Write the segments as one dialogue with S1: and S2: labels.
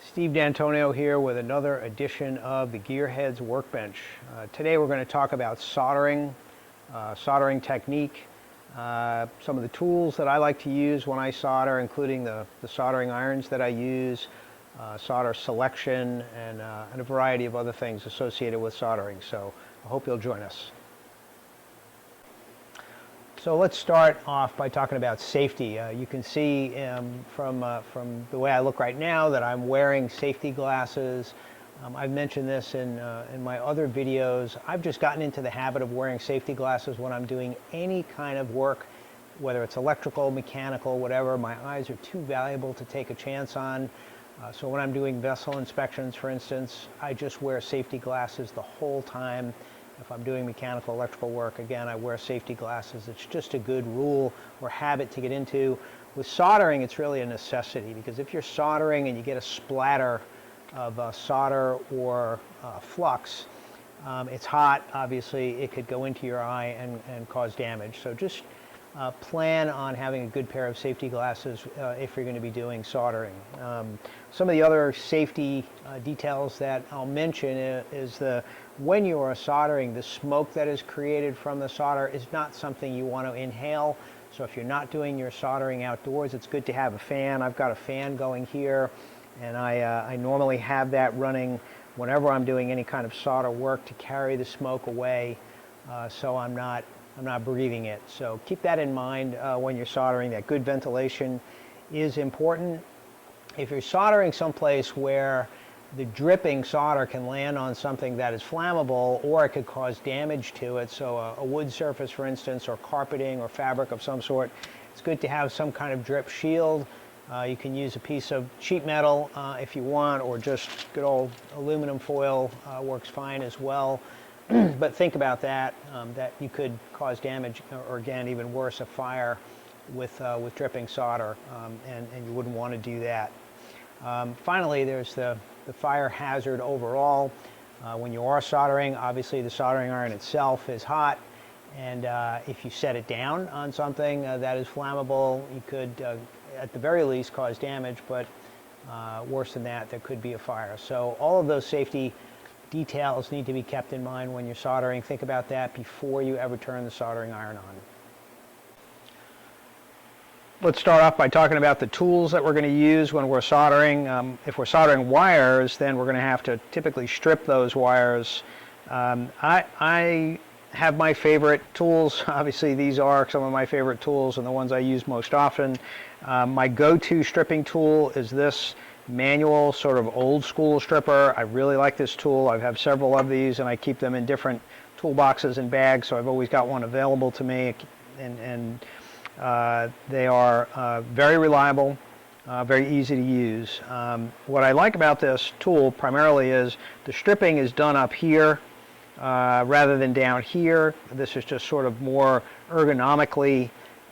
S1: Steve D'Antonio here with another edition of the Gearhead's Workbench. Today we're going to talk about soldering, soldering technique, some of the tools that I like to use when I solder, including the soldering irons that I use, solder selection, and a variety of other things associated with soldering. So I hope you'll join us. So let's start off by talking about safety. You can see from the way I look right now that I'm wearing safety glasses. I've mentioned this in my other videos. I've just gotten into the habit of wearing safety glasses when I'm doing any kind of work, whether it's electrical, mechanical, whatever. My eyes are too valuable to take a chance on. So when I'm doing vessel inspections, for instance, I just wear safety glasses the whole time. If I'm doing mechanical, electrical work, again, I wear safety glasses. It's just a good rule or habit to get into. With soldering, it's really a necessity, because if you're soldering and you get a splatter of solder or flux, it's hot, obviously, it could go into your eye and cause damage. So just plan on having a good pair of safety glasses if you're going to be doing soldering. Some of the other safety details that I'll mention is when you are soldering, the smoke that is created from the solder is not something you want to inhale. So if you're not doing your soldering outdoors, it's good to have a fan. I've got a fan going here, and I normally have that running whenever I'm doing any kind of solder work to carry the smoke away, so I'm not breathing it. So keep that in mind when you're soldering, that good ventilation is important. If you're soldering someplace where the dripping solder can land on something that is flammable, or it could cause damage to it, so a wood surface, for instance, or carpeting or fabric of some sort, it's good to have some kind of drip shield. You can use a piece of sheet metal if you want, or just good old aluminum foil works fine as well. But think about that, that you could cause damage, or again, even worse, a fire with dripping solder, and you wouldn't want to do that. Finally, there's the fire hazard overall. When you are soldering, obviously the soldering iron itself is hot, and if you set it down on something that is flammable, you could, at the very least, cause damage, but worse than that, there could be a fire. So all of those safety details need to be kept in mind when you're soldering. Think about that before you ever turn the soldering iron on. Let's start off by talking about the tools that we're going to use when we're soldering. If we're soldering wires, then we're going to have to typically strip those wires. I have my favorite tools. Obviously, these are some of my favorite tools and the ones I use most often. My go-to stripping tool is this manual, sort of old school stripper. I really like this tool. I have several of these, and I keep them in different toolboxes and bags, so I've always got one available to me, and they are very reliable, very easy to use. What I like about this tool primarily is the stripping is done up here rather than down here. This is just sort of more ergonomically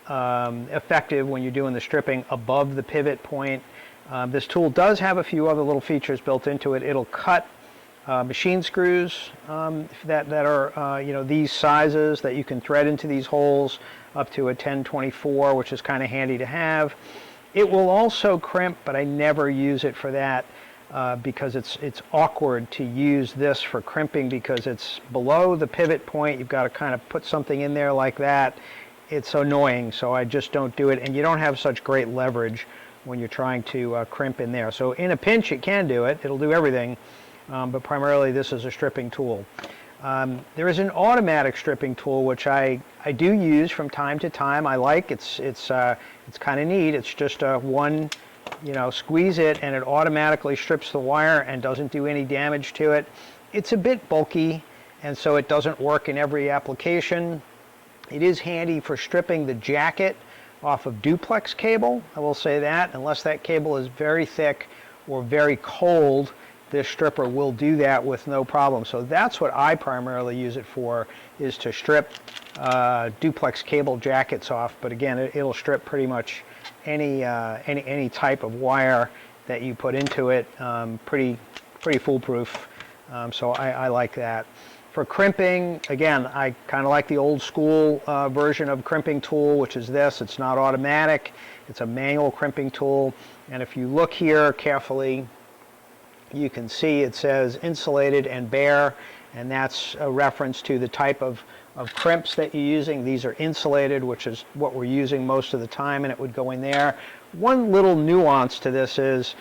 S1: effective when you're doing the stripping above the pivot point. This tool does have a few other little features built into it. It'll cut machine screws that are these sizes that you can thread into these holes, up to a 1024, which is kind of handy to have. It will also crimp, but I never use it for that because it's awkward to use this for crimping, because it's below the pivot point. You've got to kind of put something in there like that. It's annoying, so I just don't do it, and you don't have such great leverage when you're trying to crimp in there. So in a pinch, it can do it. It'll do everything, but primarily this is a stripping tool. There is an automatic stripping tool, which I do use from time to time. I like it's kind of neat. It's just one, squeeze it and it automatically strips the wire and doesn't do any damage to it. It's a bit bulky, and so it doesn't work in every application. It is handy for stripping the jacket off of duplex cable, I will say that. Unless that cable is very thick or very cold, this stripper will do that with no problem. So that's what I primarily use it for, is to strip duplex cable jackets off. But again, it'll strip pretty much any type of wire that you put into it. Pretty foolproof. So I like that. For crimping, again, I kind of like the old school version of crimping tool, which is this. It's not automatic. It's a manual crimping tool. And if you look here carefully, you can see it says insulated and bare, and that's a reference to the type of crimps that you're using. These are insulated, which is what we're using most of the time, and it would go in there. One little nuance to this is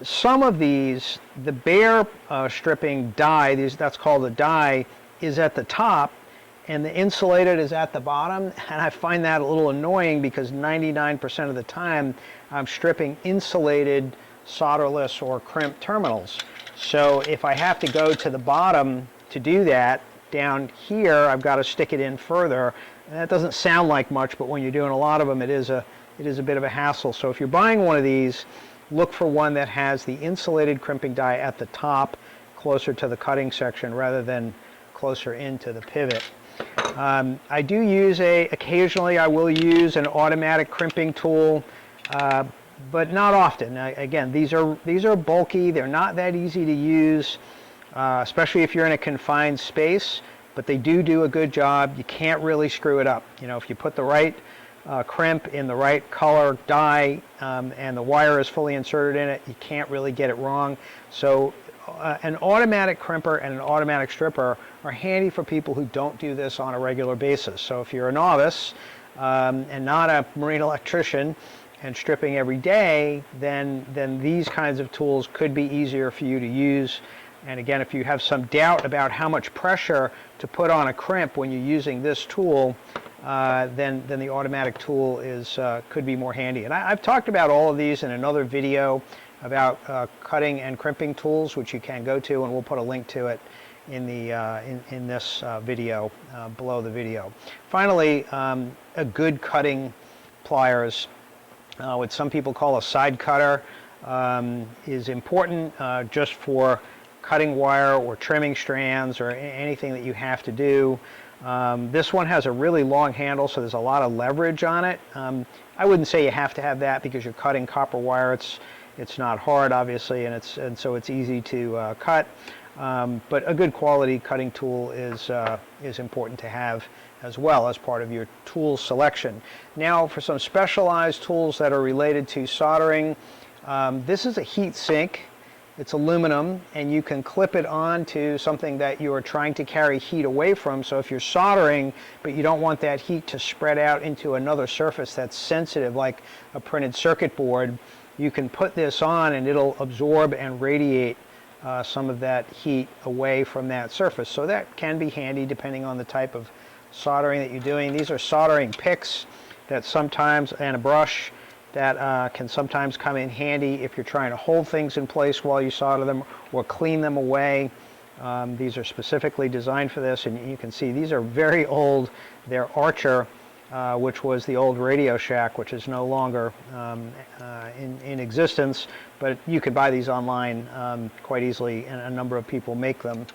S1: some of these, the bare stripping die, that's called a die, is at the top, and the insulated is at the bottom, and I find that a little annoying because 99% of the time I'm stripping insulated solderless or crimp terminals. So if I have to go to the bottom to do that, down here I've got to stick it in further, and that doesn't sound like much, but when you're doing a lot of them, it is a bit of a hassle. So if you're buying one of these, look for one that has the insulated crimping die at the top, closer to the cutting section rather than closer into the pivot. I do use occasionally I will use an automatic crimping tool, but not often. Again, these are bulky, they're not that easy to use, especially if you're in a confined space, but they do a good job. You can't really screw it up. You know, if you put the right crimp in the right color die and the wire is fully inserted in it, you can't really get it wrong. So an automatic crimper and an automatic stripper are handy for people who don't do this on a regular basis. So if you're a novice and not a marine electrician and stripping every day, then these kinds of tools could be easier for you to use. And again, if you have some doubt about how much pressure to put on a crimp when you're using this tool, then the automatic tool could be more handy. And I've talked about all of these in another video about cutting and crimping tools, which you can go to, and we'll put a link to it in this video below the video. Finally, a good cutting pliers, what some people call a side cutter, is important just for cutting wire or trimming strands or anything that you have to do. This one has a really long handle, so there's a lot of leverage on it. I wouldn't say you have to have that because you're cutting copper wire. It's not hard, obviously, and so it's easy to cut. But a good quality cutting tool is important to have as well as part of your tool selection. Now, for some specialized tools that are related to soldering, this is a heat sink. It's aluminum, and you can clip it onto something that you are trying to carry heat away from. So if you're soldering, but you don't want that heat to spread out into another surface that's sensitive, like a printed circuit board, you can put this on and it'll absorb and radiate some of that heat away from that surface. So that can be handy depending on the type of soldering that you're doing. These are soldering picks that sometimes, and a brush, that can sometimes come in handy if you're trying to hold things in place while you solder them or clean them away. These are specifically designed for this, and you can see these are very old. They're Archer, which was the old Radio Shack, which is no longer in existence, but you could buy these online quite easily, and a number of people make them.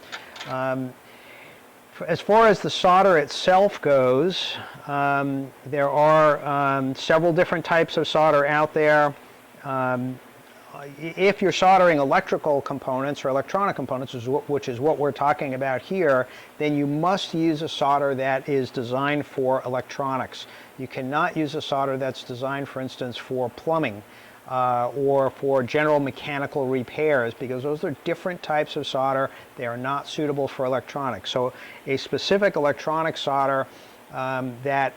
S1: As far as the solder itself goes, there are several different types of solder out there. If you're soldering electrical components or electronic components, which is what we're talking about here, then you must use a solder that is designed for electronics. You cannot use a solder that's designed, for instance, for plumbing or for general mechanical repairs, because those are different types of solder. They are not suitable for electronics. So a specific electronic solder that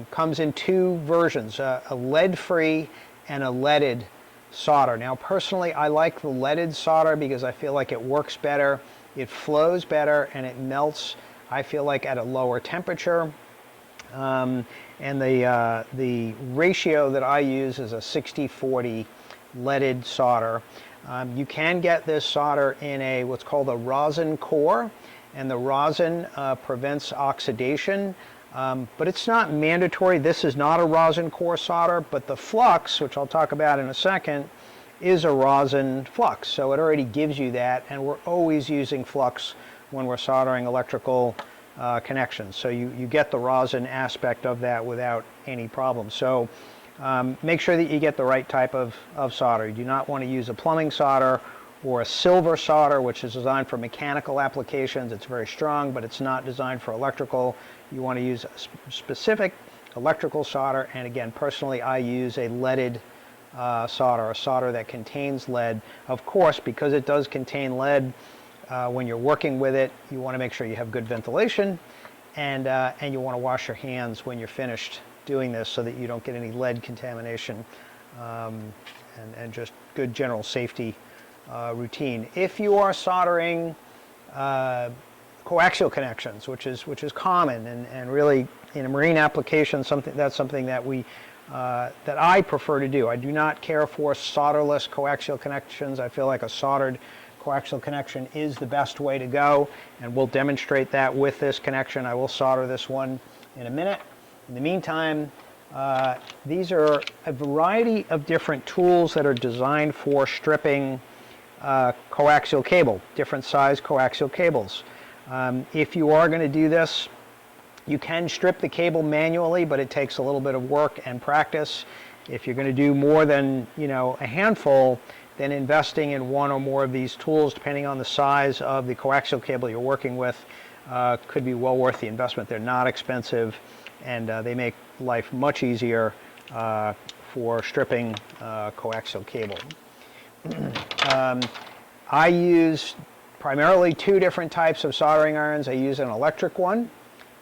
S1: comes in two versions, a lead-free and a leaded solder. Now, personally, I like the leaded solder because I feel like it works better, it flows better, and it melts, I feel like, at a lower temperature. And the ratio that I use is a 60-40 leaded solder. You can get this solder in what's called a rosin core, and the rosin prevents oxidation, but it's not mandatory. This is not a rosin core solder, but the flux, which I'll talk about in a second, is a rosin flux. So it already gives you that, and we're always using flux when we're soldering electrical connections. So you get the rosin aspect of that without any problem. So make sure that you get the right type of solder. You do not want to use a plumbing solder or a silver solder, which is designed for mechanical applications. It's very strong, but it's not designed for electrical. You want to use a specific electrical solder, and again, personally, I use a leaded solder, a solder that contains lead. Of course, because it does contain lead, when you're working with it, you want to make sure you have good ventilation, and you want to wash your hands when you're finished doing this so that you don't get any lead contamination, and just good general safety routine. If you are soldering coaxial connections, which is common, and really in a marine application, that's something that that I prefer to do. I do not care for solderless coaxial connections. I feel like a soldered coaxial connection is the best way to go, and we'll demonstrate that with this connection. I will solder this one in a minute. In the meantime, these are a variety of different tools that are designed for stripping coaxial cable, different size coaxial cables. If you are going to do this, you can strip the cable manually, but it takes a little bit of work and practice. If you're going to do more than, a handful, then investing in one or more of these tools, depending on the size of the coaxial cable you're working with, could be well worth the investment. They're not expensive, and they make life much easier for stripping coaxial cable. I use primarily two different types of soldering irons. I use an electric one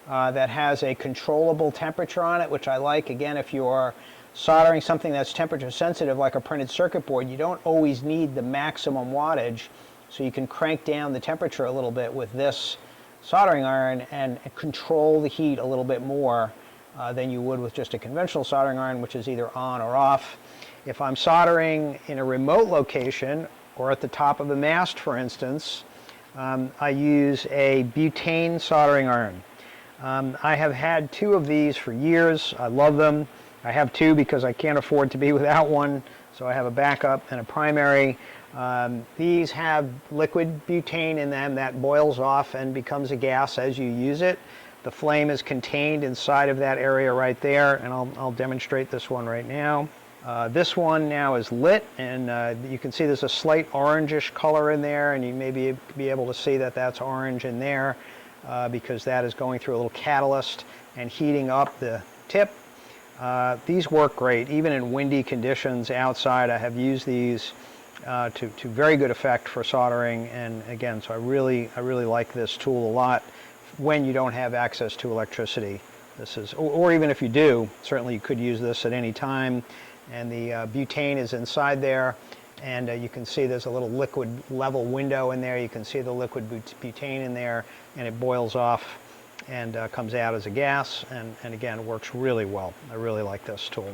S1: that has a controllable temperature on it, which I like. Again, if you are soldering something that's temperature sensitive, like a printed circuit board, you don't always need the maximum wattage, so you can crank down the temperature a little bit with this soldering iron and control the heat a little bit more than you would with just a conventional soldering iron, which is either on or off. If I'm soldering in a remote location or at the top of a mast, for instance, I use a butane soldering iron. I have had two of these for years. I love them. I have two because I can't afford to be without one, so I have a backup and a primary. These have liquid butane in them that boils off and becomes a gas as you use it. The flame is contained inside of that area right there, and I'll demonstrate this one right now. This one now is lit, and you can see there's a slight orangish color in there, and you may be able to see that that's orange in there because that is going through a little catalyst and heating up the tip. These work great, even in windy conditions outside. I have used these to very good effect for soldering, and again, so I really like this tool a lot when you don't have access to electricity. This is, or even if you do, certainly you could use this at any time. And the butane is inside there, and you can see there's a little liquid level window in there. You can see the liquid butane in there, and it boils off and comes out as a gas, and again, works really well. I really like this tool.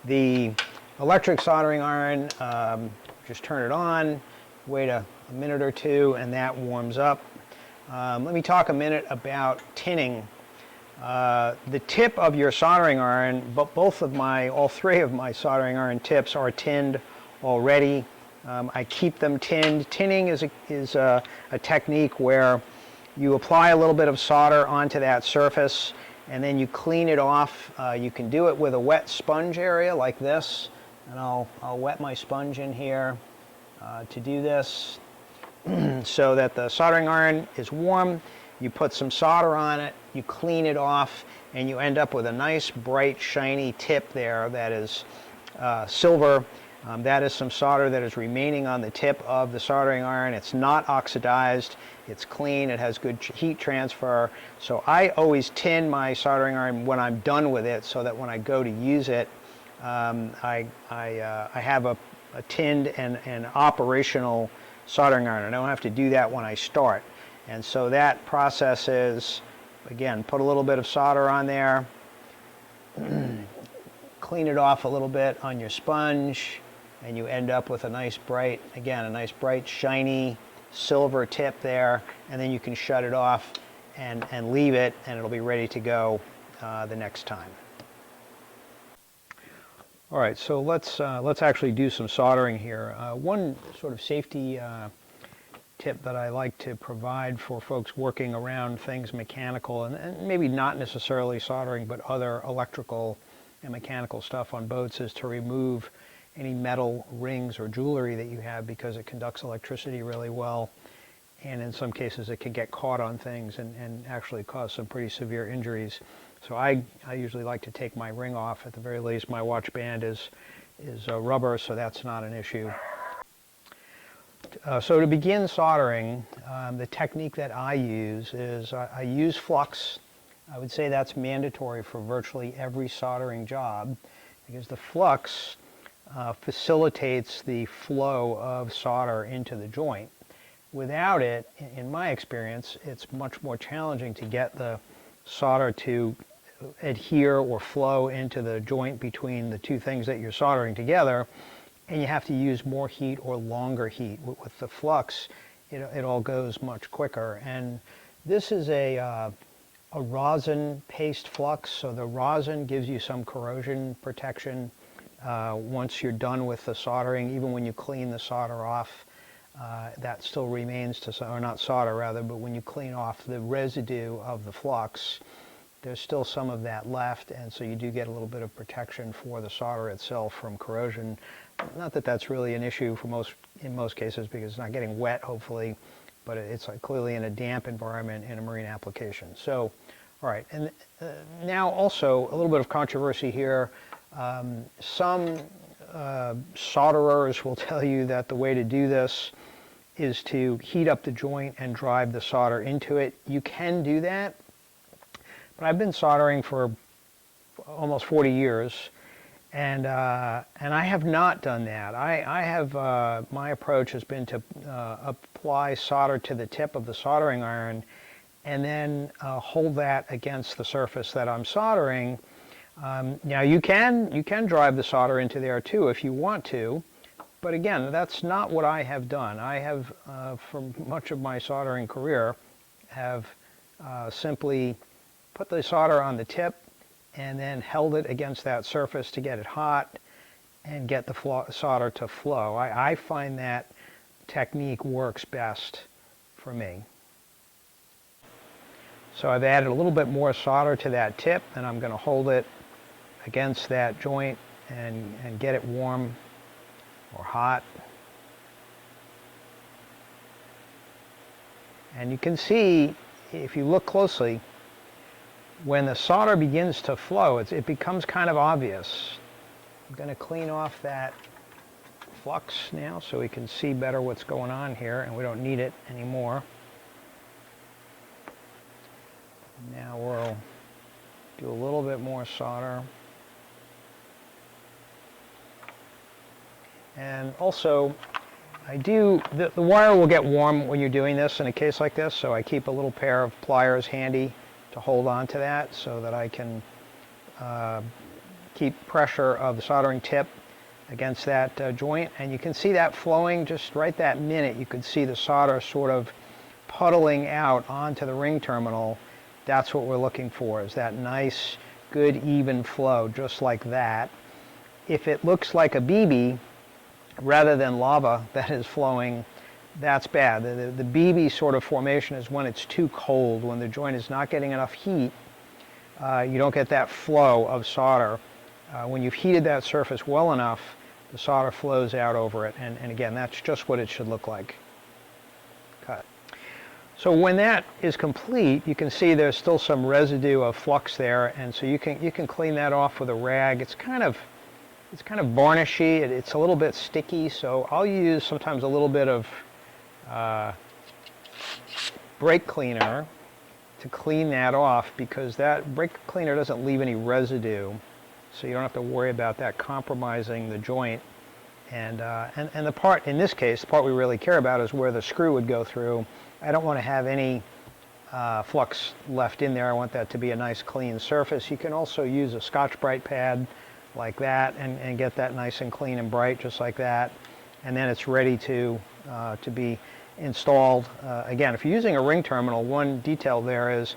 S1: The electric soldering iron, just turn it on, wait a minute or two, and that warms up. Let me talk a minute about tinning. The tip of your soldering iron, but all three of my soldering iron tips are tinned already. I keep them tinned. Tinning is a technique where you apply a little bit of solder onto that surface, and then you clean it off. You can do it with a wet sponge area like this, and I'll wet my sponge in here to do this so that the soldering iron is warm. You put some solder on it, you clean it off, and you end up with a nice, bright, shiny tip there that is silver. That is some solder that is remaining on the tip of the soldering iron. It's not oxidized, it's clean, it has good heat transfer. So I always tin my soldering iron when I'm done with it, so that when I go to use it, I have a tinned and operational soldering iron. I don't have to do that when I start. And so that process is, again, put a little bit of solder on there, clean it off a little bit on your sponge, and you end up with a nice bright, shiny silver tip there, and then you can shut it off and leave it, and it'll be ready to go the next time. All right, so let's actually do some soldering here. One sort of safety tip that I like to provide for folks working around things mechanical, and maybe not necessarily soldering, but other electrical and mechanical stuff on boats, is to remove any metal rings or jewelry that you have, because it conducts electricity really well, and in some cases it can get caught on things and actually cause some pretty severe injuries. So I usually like to take my ring off. At the very least, my watch band is is rubber, so that's not an issue. So to begin soldering, the technique that I use is I use flux. I would say that's mandatory for virtually every soldering job because the flux facilitates the flow of solder into the joint. Without it, in my experience, it's much more challenging to get the solder to adhere or flow into the joint between the two things that you're soldering together, and you have to use more heat or longer heat. With the flux, it all goes much quicker. And this is a rosin paste flux, so the rosin gives you some corrosion protection once you're done with the soldering. Even when you clean the solder off, that still remains or not solder rather, but when you clean off the residue of the flux, there's still some of that left, and so you do get a little bit of protection for the solder itself from corrosion. Not that that's really an issue in most cases because it's not getting wet, hopefully, but it's clearly in a damp environment in a marine application. So, all right, and now also a little bit of controversy here. Some solderers will tell you that the way to do this is to heat up the joint and drive the solder into it. You can do that, but I've been soldering for almost 40 years, and I have not done that. I have my approach has been to apply solder to the tip of the soldering iron, and then hold that against the surface that I'm soldering. Now you can drive the solder into there too if you want to, but again, that's not what I have done. I have, for much of my soldering career, have simply put the solder on the tip and then held it against that surface to get it hot and get the solder to flow. I find that technique works best for me. So I've added a little bit more solder to that tip, and I'm going to hold it against that joint and get it warm or hot. And you can see, if you look closely, when the solder begins to flow, it becomes kind of obvious. I'm going to clean off that flux now so we can see better what's going on here, and we don't need it anymore. Now we'll do a little bit more solder. And also, the wire will get warm when you're doing this in a case like this, so I keep a little pair of pliers handy to hold on to that so that I can keep pressure of the soldering tip against that joint. And you can see that flowing just right that minute. You can see the solder sort of puddling out onto the ring terminal. That's what we're looking for, is that nice, good, even flow, just like that. If it looks like a BB, rather than lava that is flowing, that's bad. The BB sort of formation is when it's too cold, when the joint is not getting enough heat. You don't get that flow of solder. When you've heated that surface well enough, the solder flows out over it, and again, that's just what it should look like. Cut. So when that is complete, you can see there's still some residue of flux there, and so you can clean that off with a rag. It's kind of varnishy. It's a little bit sticky, so I'll use sometimes a little bit of brake cleaner to clean that off, because that brake cleaner doesn't leave any residue, so you don't have to worry about that compromising the joint. And the part, in this case, the part we really care about is where the screw would go through. I don't want to have any flux left in there. I want that to be a nice clean surface. You can also use a Scotch-Brite pad like that and get that nice and clean and bright, just like that, and then it's ready to be installed. Again, if you're using a ring terminal, one detail there is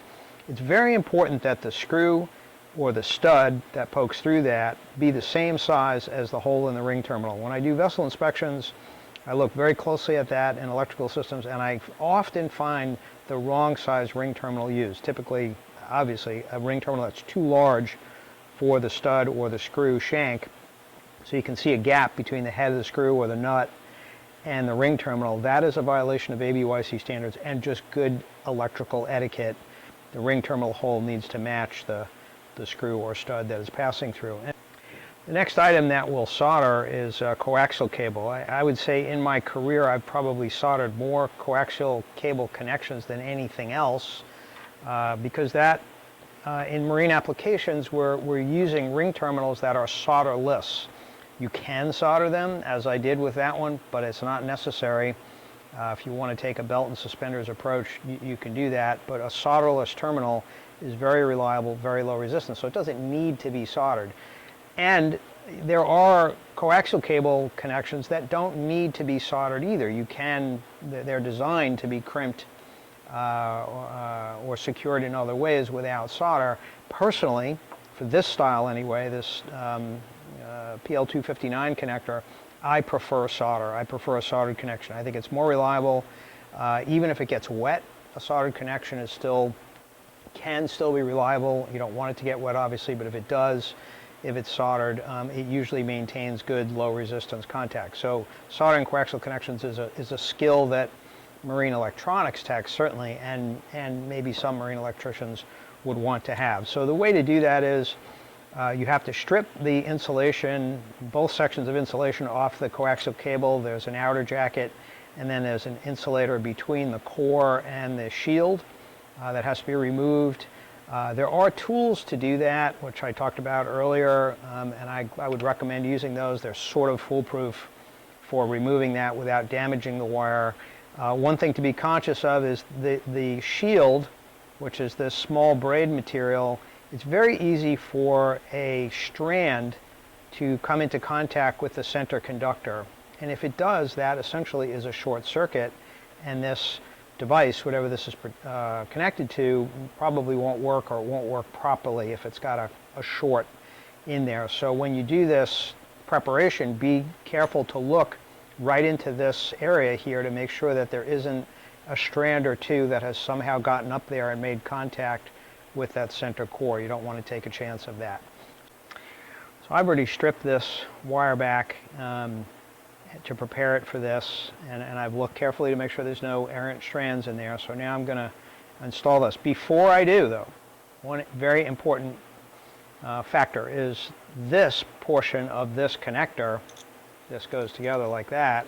S1: it's very important that the screw or the stud that pokes through that be the same size as the hole in the ring terminal. When I do vessel inspections, I look very closely at that in electrical systems, and I often find the wrong size ring terminal used. Typically, obviously, a ring terminal that's too large for the stud or the screw shank, so you can see a gap between the head of the screw or the nut and the ring terminal. That is a violation of ABYC standards and just good electrical etiquette. The ring terminal hole needs to match the screw or stud that is passing through. The next item that we'll solder is coaxial cable. I would say in my career I've probably soldered more coaxial cable connections than anything else because that in marine applications we're using ring terminals that are solderless. You can solder them, as I did with that one, but it's not necessary. If you want to take a belt and suspenders approach, you can do that, but a solderless terminal is very reliable, very low resistance, so it doesn't need to be soldered. And there are coaxial cable connections that don't need to be soldered either. They're designed to be crimped or secured in other ways without solder. Personally, for this style anyway, this PL259 connector, I prefer solder. I prefer a soldered connection. I think it's more reliable. Even if it gets wet, a soldered connection can still be reliable. You don't want it to get wet, obviously, but if it does, if it's soldered, it usually maintains good low resistance contact. So soldering coaxial connections is a skill that marine electronics techs certainly, and maybe some marine electricians would want to have. So the way to do that is you have to strip the insulation, both sections of insulation off the coaxial cable. There's an outer jacket, and then there's an insulator between the core and the shield that has to be removed. There are tools to do that, which I talked about earlier, and I would recommend using those. They're sort of foolproof for removing that without damaging the wire. One thing to be conscious of is the shield, which is this small braid material. It's very easy for a strand to come into contact with the center conductor, and if it does, that essentially is a short circuit, and this device, whatever this is connected to, probably won't work, or it won't work properly if it's got a short in there. So when you do this preparation, be careful to look right into this area here to make sure that there isn't a strand or two that has somehow gotten up there and made contact with that center core. You don't want to take a chance of that. So I've already stripped this wire back to prepare it for this, and I've looked carefully to make sure there's no errant strands in there. So now I'm going to install this. Before I do, though, one very important factor is this portion of this connector, this goes together like that,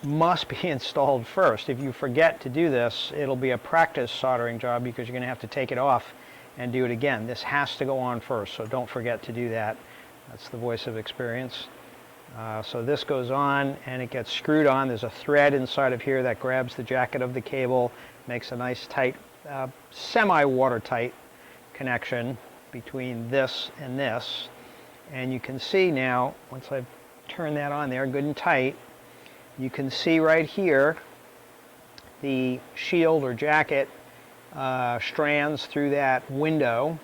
S1: must be installed first. If you forget to do this, it'll be a practice soldering job because you're going to have to take it off and do it again. This has to go on first, so don't forget to do that. That's the voice of experience. So this goes on and it gets screwed on. There's a thread inside of here that grabs the jacket of the cable, makes a nice tight, semi-watertight connection between this and this. And you can see now, once I've turned that on there good and tight, you can see right here the shield or jacket strands through that window,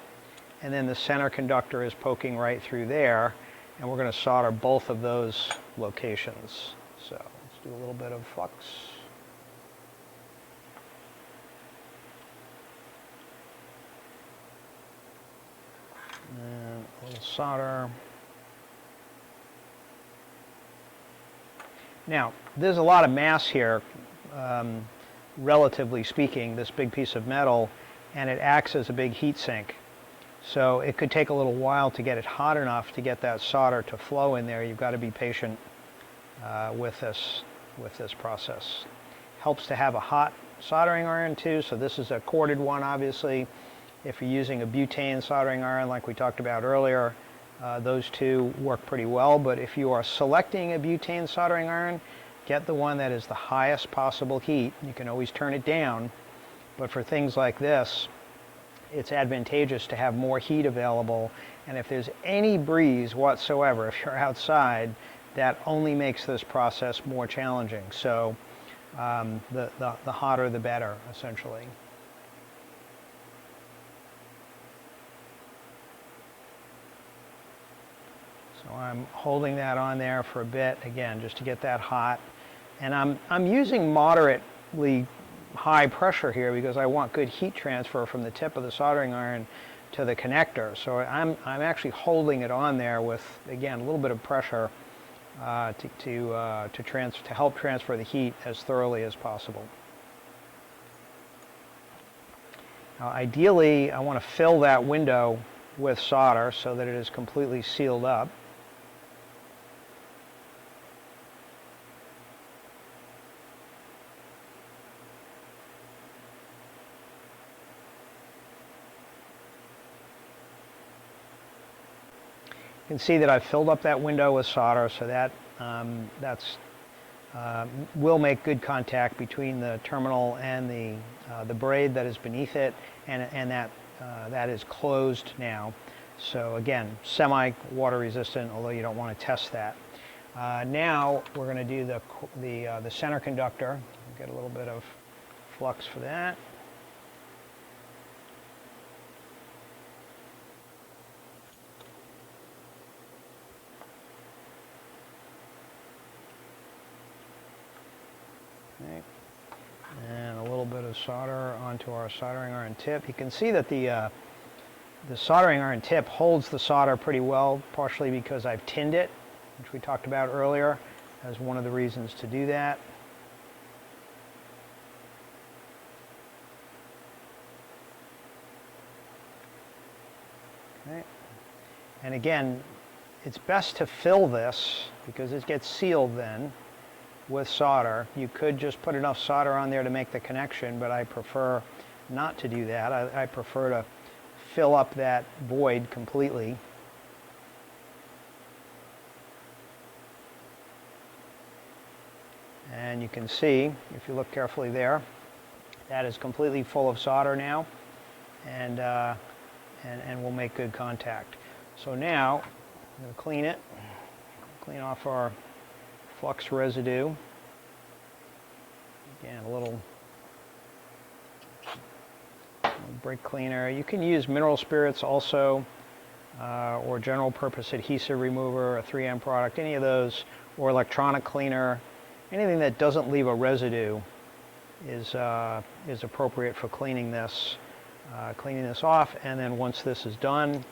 S1: and then the center conductor is poking right through there. And we're going to solder both of those locations. So let's do a little bit of flux. And a little solder. Now, there's a lot of mass here, relatively speaking, this big piece of metal, and it acts as a big heat sink. So it could take a little while to get it hot enough to get that solder to flow in there. You've got to be patient with this process. Helps to have a hot soldering iron too, so this is a corded one obviously. If you're using a butane soldering iron like we talked about earlier, those two work pretty well, but if you are selecting a butane soldering iron, get the one that is the highest possible heat. You can always turn it down, but for things like this, it's advantageous to have more heat available, and if there's any breeze whatsoever, if you're outside, that only makes this process more challenging. So the hotter the better, essentially. So I'm holding that on there for a bit, again, just to get that hot. And I'm using moderately high pressure here because I want good heat transfer from the tip of the soldering iron to the connector. So I'm actually holding it on there with, again, a little bit of pressure to help transfer the heat as thoroughly as possible. Now, ideally, I want to fill that window with solder so that it is completely sealed up. You can see that I've filled up that window with solder, so that will make good contact between the terminal and the braid that is beneath it, and that is closed now. So again, semi-water resistant, although you don't want to test that. Now we're going to do the center conductor. Get a little bit of flux for that. Okay. And a little bit of solder onto our soldering iron tip. You can see that the soldering iron tip holds the solder pretty well, partially because I've tinned it, which we talked about earlier as one of the reasons to do that. Okay. And again, it's best to fill this because it gets sealed then with solder. You could just put enough solder on there to make the connection, but I prefer not to do that. I prefer to fill up that void completely. And you can see, if you look carefully there, that is completely full of solder now, and we'll make good contact. So now, I'm going to clean it, clean off our flux residue. Again, a little brake cleaner. You can use mineral spirits also, or general purpose adhesive remover, a 3M product, any of those, or electronic cleaner. Anything that doesn't leave a residue is appropriate for cleaning this off. And then once this is done,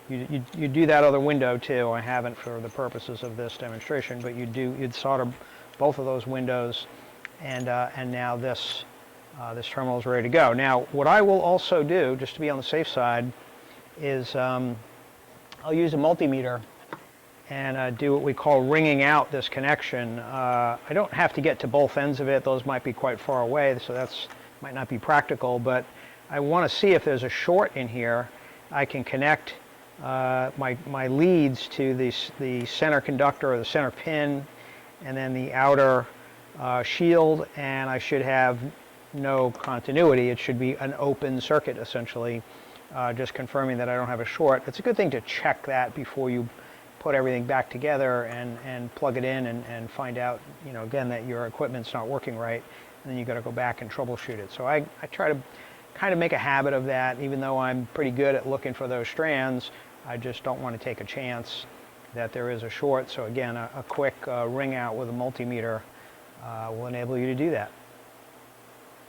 S1: you do that other window too. I haven't for the purposes of this demonstration, but you'd solder both of those windows, and now this terminal is ready to go. Now, what I will also do, just to be on the safe side, is I'll use a multimeter and do what we call ringing out this connection. I don't have to get to both ends of it. Those might be quite far away, so that's might not be practical, but I want to see if there's a short in here. I can connect my leads to the center conductor or the center pin, and then the outer shield, and I should have no continuity. It should be an open circuit, essentially, just confirming that I don't have a short. It's a good thing to check that before you put everything back together and plug it in and find out, again, that your equipment's not working right, and then you've got to go back and troubleshoot it. So I try to kind of make a habit of that. Even though I'm pretty good at looking for those strands, I just don't want to take a chance that there is a short. So again, a quick ring out with a multimeter will enable you to do that.